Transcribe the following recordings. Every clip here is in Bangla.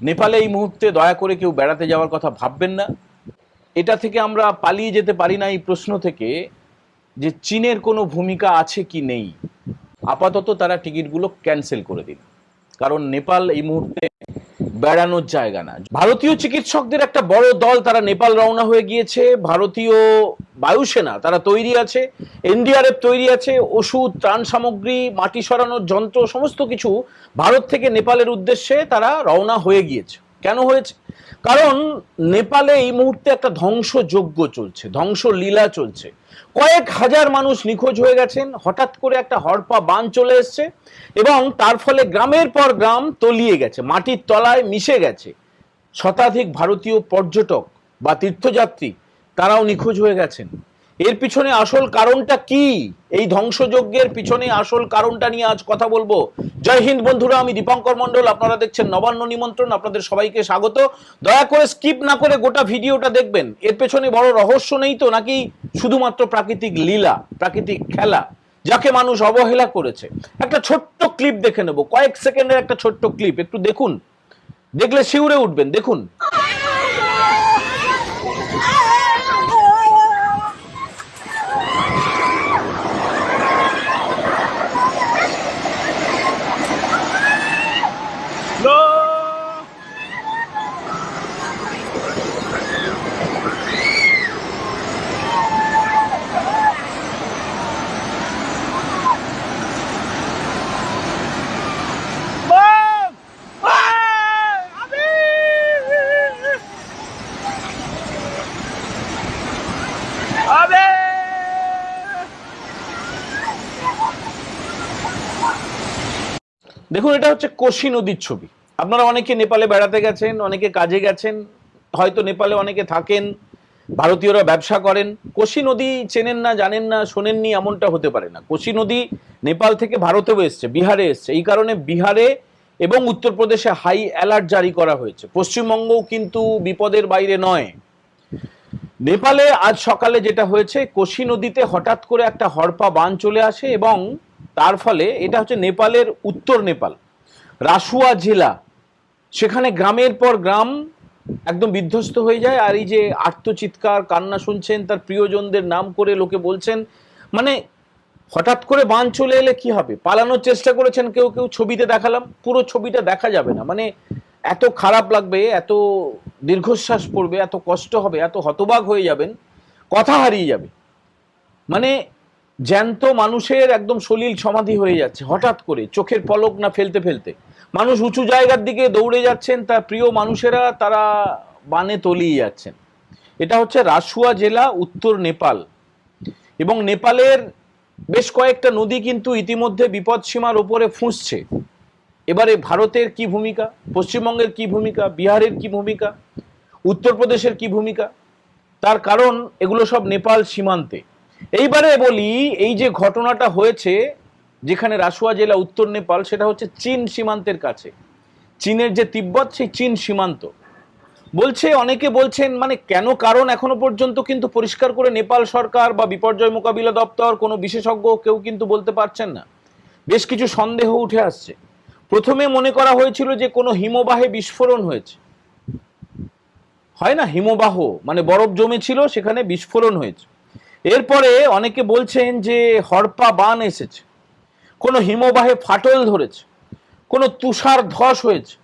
নেপালে এই মুহূর্তে দয়া করে কেউ বেড়াতে যাওয়ার কথা ভাববেন না। এটা থেকে আমরা পালিয়ে যেতে পারি না এই প্রশ্ন থেকে যে চীনের কোনো ভূমিকা আছে কি নেই। আপাতত তারা টিকিটগুলো ক্যান্সেল করে দিন, কারণ নেপাল এই মুহূর্তে বেড়ানোর জায়গা না। ভারতীয় চিকিৎসকদের একটা বড় দল তারা নেপাল রওনা হয়ে গিয়েছে। ভারতীয় বায়ুসেনা তারা তৈরি আছে, এনডিআরএফ তৈরি আছে, ওষুধ, ত্রাণ সামগ্রী, মাটি সরানোর যন্ত্র, সমস্ত কিছু ভারত থেকে নেপালের উদ্দেশ্যে তারা রওনা হয়ে গিয়েছে। কেন হয়েছে? কারণ নেপালে এই মুহূর্তে একটা ধ্বংসযজ্ঞ চলছে, ধ্বংসলীলা চলছে। কয়েক হাজার মানুষ নিখোঁজ হয়ে গেছেন। হঠাৎ করে একটা হড়পা বান চলে এসছে এবং তার ফলে গ্রামের পর গ্রাম তলিয়ে গেছে, মাটির তলায় মিশে গেছে। শতাধিক ভারতীয় পর্যটক বা তীর্থযাত্রী তারাও নিখোঁজ হয়ে গেছেন। এর পিছনে আসল কারণটা কি? এই ধ্বংসযজ্ঞের পিছনে আসল কারণটা নিয়ে আজ কথা বলবো। জয় হিন্দ বন্ধুরা, আমি দীপঙ্কর মন্ডল, আপনারা দেখছেন নবান্ন নিমন্ত্রণ। আপনাদের সবাইকে স্বাগত। দয়া করে স্কিপ না করে গোটা ভিডিওটা দেখবেন। এর পেছনে বড় রহস্য নেই তো, নাকি শুধুমাত্র প্রাকৃতিক লীলা, প্রাকৃতিক খেলা যাকে মানুষ অবহেলা করেছে? একটা ছোট্ট ক্লিপ দেখে নেব, কয়েক সেকেন্ডের একটা ছোট্ট ক্লিপ, একটু দেখুন, দেখলে শিউরে উঠবেন। দেখুন। দেখুন, এটা হচ্ছে কোশি নদীর ছবি। আপনারা অনেকে নেপালে বেড়াতে গেছেন, অনেকে কাজে গেছেন, হয়তো নেপালে অনেকে থাকেন, ভারতীয়রা ব্যবসা করেন। কোশি নদী চেনেন না, জানেন না, শোনেননি এমনটা হতে পারে না। কোশি নদী নেপাল থেকে ভারতেও এসছে, বিহারে এসছে। এই কারণে বিহারে এবং উত্তরপ্রদেশে হাই অ্যালার্ট জারি করা হয়েছে। পশ্চিমবঙ্গও কিন্তু বিপদের বাইরে নয়। নেপালে আজ সকালে যেটা হয়েছে, কোশি নদীতে হঠাৎ করে একটা হড়পা বান চলে আসে এবং তার ফলে, এটা হচ্ছে নেপালের উত্তর নেপাল, রাসুয়া জেলা, সেখানে গ্রামের পর গ্রাম একদম বিধ্বস্ত হয়ে যায়। আর এই যে আর্তচিৎকার, কান্না শুনছেন, তার প্রিয়জনদের নাম করে লোকে বলছেন। মানে হঠাৎ করে বান চলে এলে কি হবে? পালানোর চেষ্টা করেছেন কেউ কেউ, ছবিতে দেখালাম, পুরো ছবিটা দেখা যাবে না। মানে এত খারাপ লাগবে, এত দীর্ঘশ্বাস পড়বে, এত কষ্ট হবে, এত হতবাক হয়ে যাবেন, কথা হারিয়ে যাবে। মানে জ্যান্ত মানুষের একদম সলিল সমাধি হয়ে যাচ্ছে হঠাৎ করে, চোখের পলক না ফেলতে ফেলতে। মানুষ উঁচু জায়গার দিকে দৌড়ে যাচ্ছেন, তার প্রিয় মানুষেরা তারা বানে তলিয়ে যাচ্ছেন। এটা হচ্ছে রাসুয়া জেলা, উত্তর নেপাল। এবং নেপালের বেশ কয়েকটা নদী কিন্তু ইতিমধ্যে বিপদ সীমার ওপরে ফুঁসছে। এবারে ভারতের কি ভূমিকা, পশ্চিমবঙ্গের কি ভূমিকা, বিহারের কি ভূমিকা, উত্তরপ্রদেশের কি ভূমিকা? তার কারণ এগুলো সব নেপাল সীমান্তে। এইবারে বলি, এই যে ঘটনাটা হয়েছে যেখানে রাসুয়া জেলা, উত্তর নেপাল, সেটা হচ্ছে চীন সীমান্তের কাছে। চীনের যে তিব্বত, সেই চীন সীমান্ত। বলছে, অনেকে বলছেন, মানে কেন কারণ এখনো পর্যন্ত কিন্তু পরিষ্কার করে নেপাল সরকার বা বিপর্যয় মোকাবিলা দপ্তর, কোনো বিশেষজ্ঞ কেউ কিন্তু বলতে পারছেন না। বেশ কিছু সন্দেহ উঠে আসছে। প্রথমে মনে করা হয়েছিল যে কোনো হিমবাহে বিস্ফোরণ হয়েছে, হয় না, হিমবাহ মানে বরফ জমেছিল, সেখানে বিস্ফোরণ হয়েছে। এরপরে অনেকে বলছেন যে হড়পা বান এসেছে, কোনো হিমবাহে ফাটল ধরেছে, কোনো তুষার ধস হয়েছে।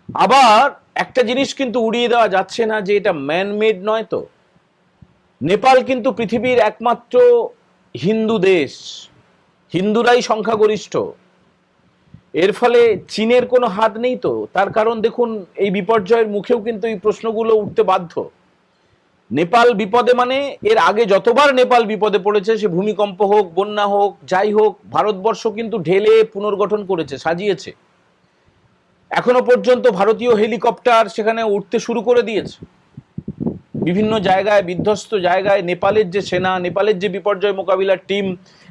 আবার একটা জিনিস কিন্তু উড়িয়ে দেওয়া যাচ্ছে না, যে এটা ম্যানমেড নয় তো। নেপাল কিন্তু পৃথিবীর একমাত্র হিন্দু দেশ, হিন্দুরাই সংখ্যাগরিষ্ঠ। এর ফলে চীনের কোনো হাত নেই তো। তার কারণ দেখুন, এই বিপর্যয়ের মুখেও কিন্তু এই প্রশ্নগুলো উঠতে বাধ্য। নেপাল বিপদে, মানে এর আগে যতবার নেপাল বিপদে পড়েছে, সে ভূমিকম্প হোক, বন্যা হোক, যাই হোক, ভারতবর্ষ কিন্তু ঢেলে পুনর্গঠন করেছে, সাজিয়েছে। এখনো পর্যন্ত ভারতীয় হেলিকপ্টার সেখানে উঠতে শুরু করে দিয়েছে। বিভিন্ন জায়গায়, বিধ্বস্ত জায়গায় নেপালের যে সেনা, নেপালের যে বিপর্যয় মোকাবিলার টিম,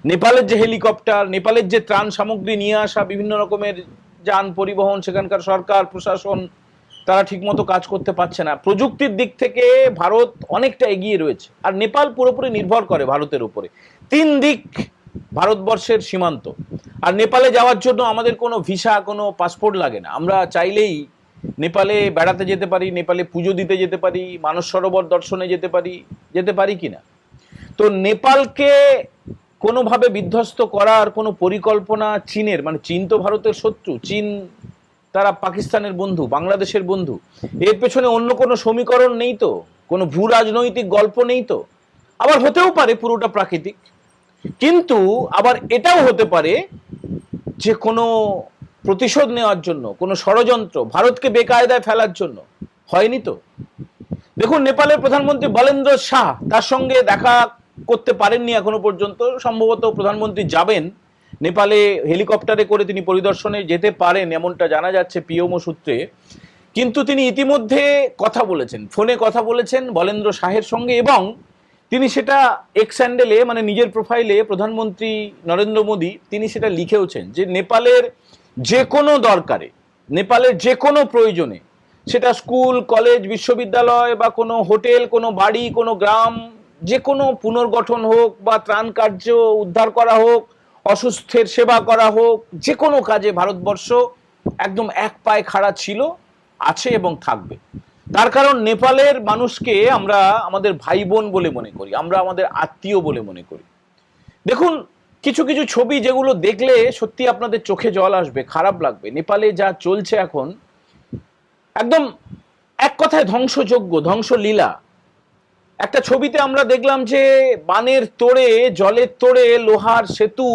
নেপালের যে হেলিকপ্টার, নেপালের যে ত্রাণ সামগ্রী নিয়ে আসা, বিভিন্ন রকমের যান পরিবহন, সেখানকার সরকার প্রশাসন তারা ঠিকমতো কাজ করতে পারছে না। প্রযুক্তির দিক থেকে ভারত অনেকটা এগিয়ে রয়েছে, আর নেপাল পুরোপুরি নির্ভর করে ভারতের উপরে। 3 দিক ভারতবর্ষের সীমান্ত। আর নেপালে যাওয়ার জন্য আমাদের কোনো ভিসা, কোনো পাসপোর্ট লাগে না। আমরা চাইলেই নেপালে বেড়াতে যেতে পারি, নেপালে পুজো দিতে যেতে পারি, মানস সরোবর দর্শনে যেতে পারি কিনা? তো নেপালকে কোনোভাবে বিধ্বস্ত করার কোনো পরিকল্পনা চীনের, মানে চীন তো ভারতের শত্রু, চীন তারা পাকিস্তানের বন্ধু, বাংলাদেশের বন্ধু, এর পেছনে অন্য কোনো সমীকরণ নেই তো, কোনো ভূ রাজনৈতিক গল্প নেই তো? আবার হতেও পারে পুরোটা প্রাকৃতিক, কিন্তু আবার এটাও হতে পারে যে কোনো প্রতিশোধ নেওয়ার জন্য কোনো ষড়যন্ত্র, ভারতকে বেকায়দায় ফেলার জন্য। হয়নি তো? দেখুন, নেপালের প্রধানমন্ত্রী বলেন্দ্র শাহ তার সঙ্গে দেখা করতে পারেননি এখনো পর্যন্ত। সম্ভবত প্রধানমন্ত্রী যাবেন নেপালে, হেলিকপ্টারে করে তিনি পরিদর্শনে যেতে পারেন এমনটা জানা যাচ্ছে পিএমও সূত্রে। কিন্তু তিনি ইতিমধ্যে কথা বলেছেন, ফোনে কথা বলেছেন বলেন্দ্র শাহের সঙ্গে, এবং তিনি সেটা এক্স হ্যান্ডেলে, মানে নিজের প্রোফাইলে, প্রধানমন্ত্রী নরেন্দ্র মোদী তিনি সেটা লিখেওছেন যে নেপালের যে কোনো দরকারে, নেপালের যে কোনো প্রয়োজনে, সেটা স্কুল, কলেজ, বিশ্ববিদ্যালয় বা কোনো হোটেল, কোনো বাড়ি, কোনো গ্রাম, যে কোনো পুনর্গঠন হোক বা ত্রাণ কার্য উদ্ধার করা হোক, অসুস্থের সেবা করা হোক, যে কোনো কাজে ভারতবর্ষ একদম এক পায়ে খাড়া ছিল, আছে এবং থাকবে। তার কারণ নেপালের মানুষকে আমরা আমাদের ভাই বোন বলে মনে করি, আমরা আমাদের আত্মীয় বলে মনে করি। দেখুন, কিছু কিছু ছবি যেগুলো দেখলে সত্যি আপনাদের চোখে জল আসবে, খারাপ লাগবে। নেপালে যা চলছে এখন, একদম এক কথায় ধ্বংসযজ্ঞ, ধ্বংসলীলা। একটা ছবিতে আমরা দেখলাম যে বানের তোড়ে, জলের তোড়ে লোহার সেতু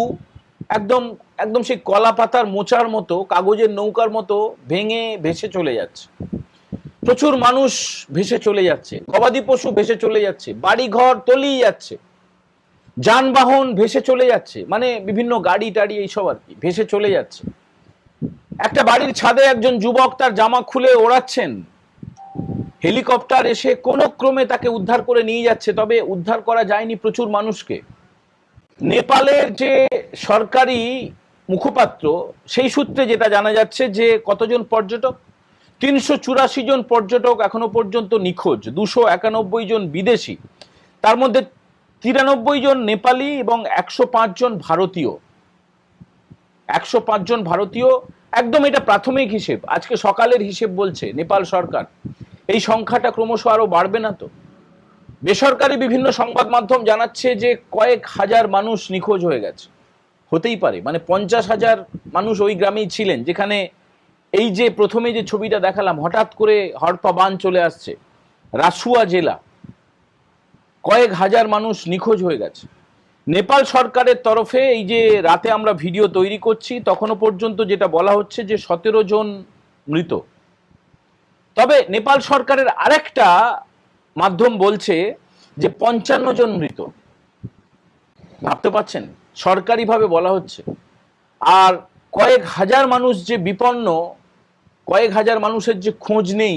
একদম একদম সেই কলা পাতার মোচার মতো, কাগজের নৌকার মতো ভেঙে ভেসে চলে যাচ্ছে। প্রচুর মানুষ ভেসে চলে যাচ্ছে, গবাদি পশু ভেসে চলে যাচ্ছে, বাড়ি ঘর তলিয়ে যাচ্ছে, যানবাহন ভেসে চলে যাচ্ছে, মানে বিভিন্ন গাড়ি টাড়ি এইসব আর কি ভেসে চলে যাচ্ছে। একটা বাড়ির ছাদে একজন যুবক তার জামা খুলে ওড়াচ্ছেন, হেলিকপ্টার এসে কোনো ক্রমে তাকে উদ্ধার করে নিয়ে যাচ্ছে, তবে উদ্ধার করা যায়নি প্রচুর মানুষকে। নেপালের যে সরকারি মুখপাত্র, সেই সূত্রে যেটা জানা যাচ্ছে যে কতজন পর্যটক, 384 জন পর্যটক এখনো পর্যন্ত নিখোঁজ, 291 জন বিদেশি, তার মধ্যে 93 জন নেপালি এবং 105 জন ভারতীয়। 105 জন ভারতীয়, একদম এটা প্রাথমিক হিসেব, আজকে সকালের হিসেব বলছে নেপাল সরকার। এই সংখ্যাটা ক্রমশ আরো বাড়বে না তো? বেসরকারি বিভিন্ন সংবাদ মাধ্যম জানাচ্ছে যে কয়েক হাজার মানুষ নিখোঁজ হয়ে গেছে। হতেই পারে, মানে 50,000 মানুষ ওই গ্রামেই ছিলেন যেখানে এই যে প্রথমে যে ছবিটা দেখালাম, হঠাৎ করে হড়পা বান চলে আসছে। রাসুয়া জেলা, কয়েক হাজার মানুষ নিখোঁজ হয়ে গেছে। নেপাল সরকারের তরফে এই যে রাতে আমরা ভিডিও তৈরি করছি, তখনও পর্যন্ত যেটা বলা হচ্ছে যে 17 জন মৃত। তবে নেপাল সরকারের আরেকটা মাধ্যম বলছে যে 55 জন মৃত। ভাবতে পারছেন, সরকারিভাবে বলা হচ্ছে। আর কয়েক হাজার মানুষ যে বিপন্ন, কয়েক হাজার মানুষের যে খোঁজ নেই,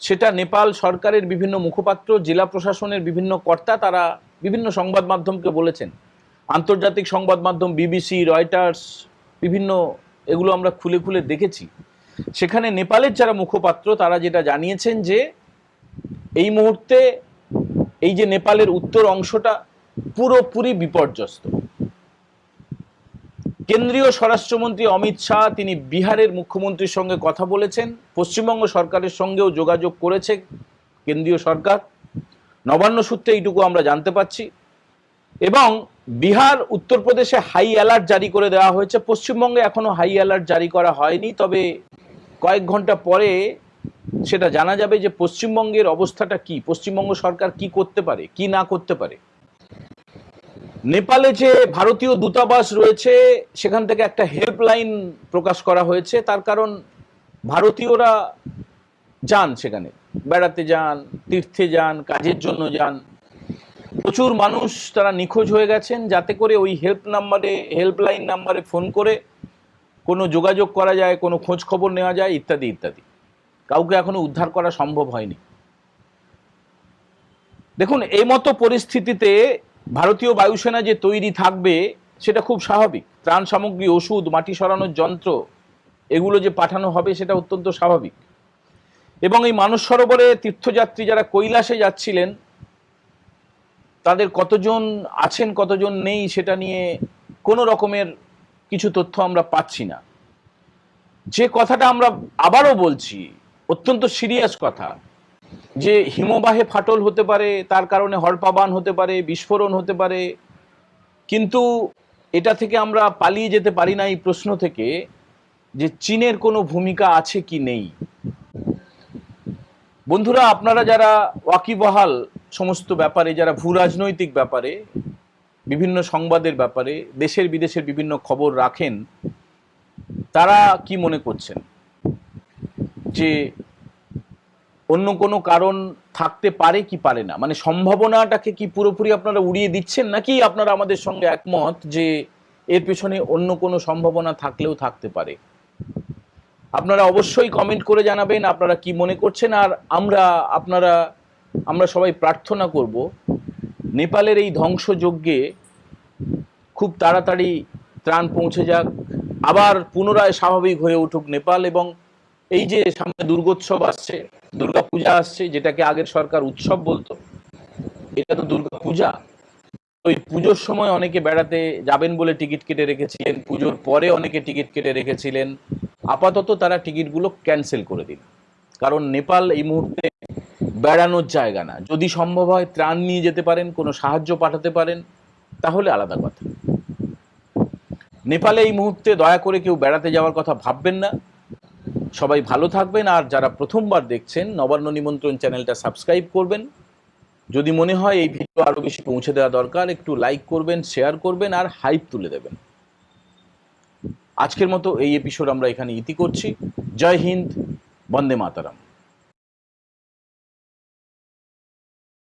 সেটা নেপাল সরকারের বিভিন্ন মুখপাত্র, জেলা প্রশাসনের বিভিন্ন কর্তা, তারা বিভিন্ন সংবাদ মাধ্যমকে বলেছেন। আন্তর্জাতিক সংবাদ মাধ্যম বিবিসি, রয়টার্স, বিভিন্ন, এগুলো আমরা খুলে খুলে দেখেছি। সেখানে নেপালের যারা মুখপাত্র তারা যেটা জানিয়েছেন যে এই মুহূর্তে এই যে নেপালের উত্তর অংশটা পুরোপুরি বিপর্যস্ত। কেন্দ্রীয় স্বরাষ্ট্রমন্ত্রী অমিত শাহ তিনি বিহারের মুখ্যমন্ত্রীর সঙ্গে কথা বলেছেন, পশ্চিমবঙ্গ সরকারের সঙ্গেও যোগাযোগ করেছে কেন্দ্রীয় সরকার, নবান্ন সূত্রে এইটুকু আমরা জানতে পাচ্ছি। এবং বিহার, উত্তরপ্রদেশে হাই অ্যালার্ট জারি করে দেওয়া হয়েছে, পশ্চিমবঙ্গে এখনো হাই অ্যালার্ট জারি করা হয়নি, তবে কয়েক ঘন্টা পরে সেটা জানা যাবে যে পশ্চিমবঙ্গের অবস্থাটা কি, পশ্চিমবঙ্গ সরকার কি করতে পারে, কি না করতে পারে। নেপালে যে ভারতীয় দূতাবাস রয়েছে সেখান থেকে একটা হেল্পলাইন প্রকাশ করা হয়েছে, তার কারণ ভারতীয়রা যান সেখানে, বেড়াতে যান, তীর্থে যান, কাজের জন্য যান, প্রচুর মানুষ তারা নিখোঁজ হয়ে গেছেন, যাতে করে ওই হেল্পলাইন নাম্বারে ফোন করে কোনো যোগাযোগ করা যায়, কোনো খোঁজ খবর নেওয়া যায়, ইত্যাদি ইত্যাদি। কাউকে এখনো উদ্ধার করা সম্ভব হয়নি। দেখুন, এই মতো পরিস্থিতিতে ভারতীয় বায়ুসেনা যে তৈরি থাকবে সেটা খুব স্বাভাবিক। ত্রাণ সামগ্রী, ওষুধ, মাটি সরানোর যন্ত্র, এগুলো যে পাঠানো হবে সেটা অত্যন্ত স্বাভাবিক। এবং এই মানস সরোবরে তীর্থযাত্রী যারা কৈলাসে যাচ্ছিলেন, তাদের কতজন আছেন কতজন নেই সেটা নিয়ে কোনো রকমের কিছু তথ্য আমরা পাচ্ছি না। যে কথাটা আমরা আবারও বলছি, অত্যন্ত সিরিয়াস কথা, যে হিমবাহে ফাটল হতে পারে, তার কারণে হড়পাবান হতে পারে, বিস্ফোরণ হতে পারে, কিন্তু এটা থেকে আমরা পালিয়ে যেতে পারি না এই প্রশ্ন থেকে যে চীনের কোনো ভূমিকা আছে কি নেই। বন্ধুরা, আপনারা যারা ওয়াকিবহাল সমস্ত ব্যাপারে, যারা ভূ রাজনৈতিক ব্যাপারে, বিভিন্ন সংবাদের ব্যাপারে, দেশের বিদেশের বিভিন্ন খবর রাখেন, তারা কি মনে করছেন যে অন্য কোনো কারণ থাকতে পারে কি পারে না? মানে সম্ভাবনাটাকে কি পুরোপুরি আপনারা উড়িয়ে দিচ্ছেন, নাকি আপনারা আমাদের সঙ্গে একমত যে এর পেছনে অন্য কোনো সম্ভাবনা থাকলেও থাকতে পারে? আপনারা অবশ্যই কমেন্ট করে জানাবেন আপনারা কি মনে করছেন। আর আমরা সবাই প্রার্থনা করব নেপালের এই ধ্বংসযজ্ঞে খুব তাড়াতাড়ি ত্রাণ পৌঁছে যাক, আবার পুনরায় স্বাভাবিক হয়ে উঠুক নেপাল। এবং এই যে সামনে দুর্গোৎসব আসছে, দুর্গাপূজা আসছে, যেটাকে আগের সরকার উৎসব বলতো, এটা তো দুর্গাপূজা। ওই পুজোর সময় অনেকে বেড়াতে যাবেন বলে টিকিট কেটে রেখেছিলেন, পুজোর পরে অনেকে টিকিট কেটে রেখেছিলেন, আপাতত তারা টিকিটগুলো ক্যান্সেল করে দিন। কারণ নেপাল এই মুহূর্তে বেড়ানোর জায়গা না। যদি সম্ভব হয় ত্রাণ নিয়ে যেতে পারেন, কোনো সাহায্য পাঠাতে পারেন, তাহলে আলাদা কথা। নেপালে এই মুহূর্তে দয়া করে কেউ বেড়াতে যাওয়ার কথা ভাববেন না। সবাই ভালো থাকবেন। আর যারা প্রথমবার দেখছেন, নবান্ন নিমন্ত্রণ চ্যানেলটা সাবস্ক্রাইব করবেন। যদি মনে হয় এই ভিডিও আরো বেশি পৌঁছে দেওয়া দরকার, একটু লাইক করবেন, শেয়ার করবেন আর হাইপ তুলে দেবেন। আজকের মতো এই এপিসোড আমরা এখানে ইতি করছি। জয় হিন্দ, বন্দে মাতরম।